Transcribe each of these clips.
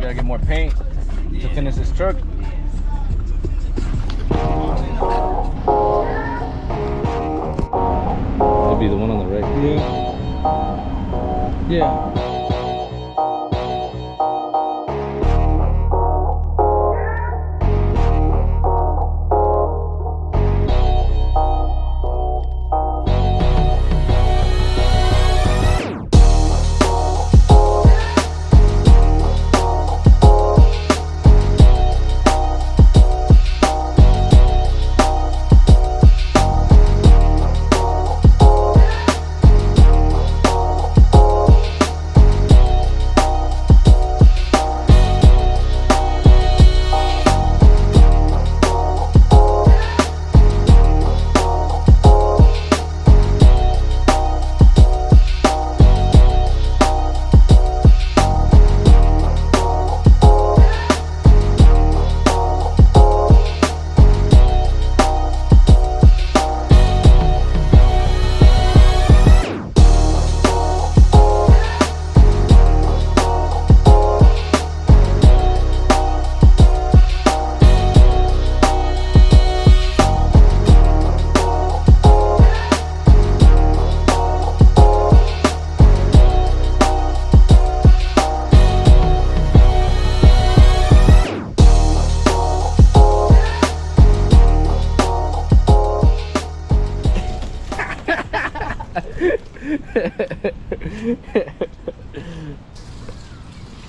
Gotta get more paint to finish this truck. That'll be the one on the right. Yeah. Yeah.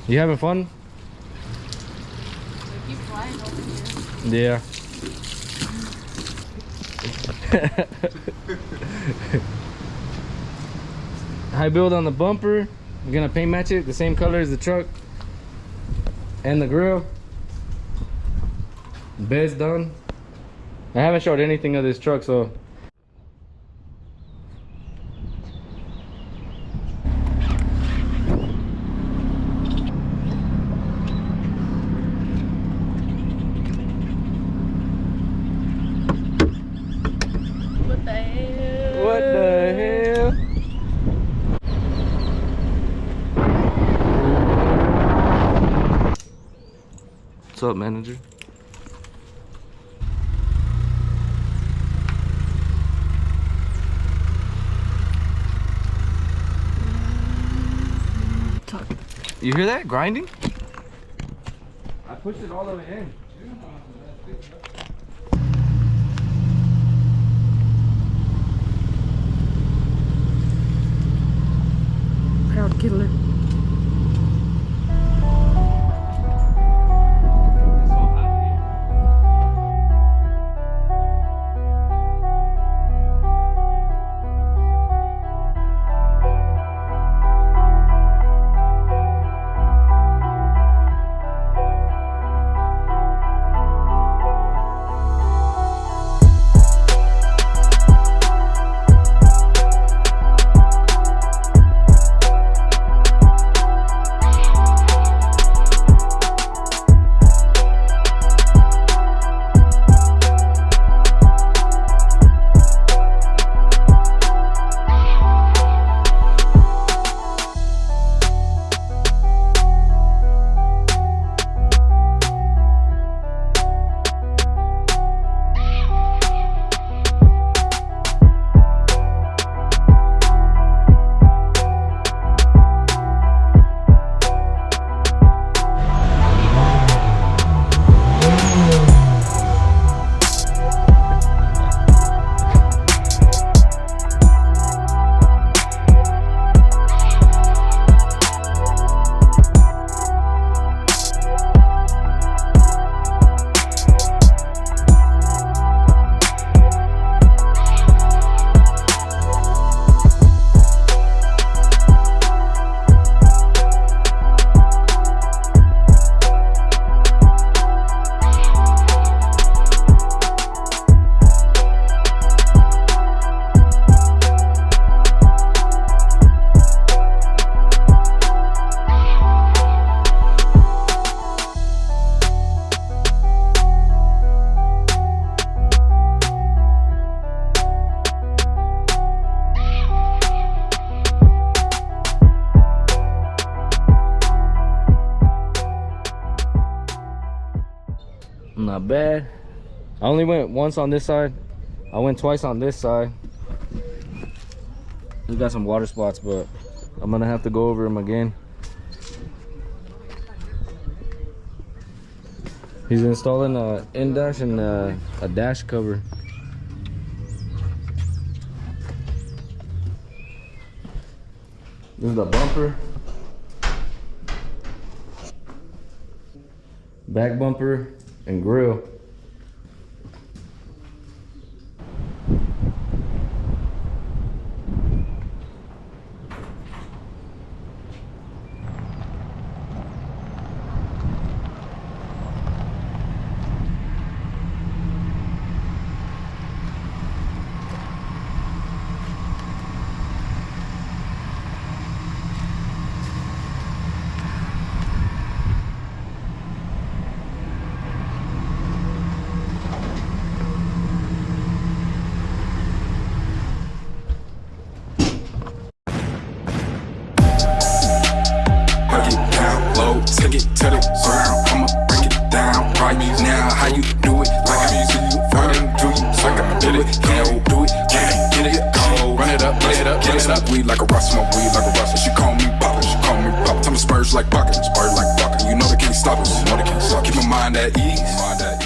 You having fun? We keep flying over here. Yeah. High build on the bumper. We're gonna paint match it the same color as the truck and the grill. Bed's done. I haven't showed anything of this truck, so What the hell? what the hell? What's up, manager? You hear that grinding? I pushed it all the way in. Crowd killer. Not bad. I only went once on this side. I went twice on this side. We got some water spots, but I'm gonna have to go over them again. He's installing a in-dash and a dash cover. This is the bumper, back bumper, and grill. Take it to the ground, I'ma break it down right now. How you do it? Like I used to you, running to you, so I did it, can't do it, get it, go, run it up, get it up, get it up. Weed like a rust, smoke weed like a rust. She call me Papa, she call me Papa. Tell me spurs like bucket, spurs like bucket. You know they can't stop us, you know they can't stop. Keep my mind at ease.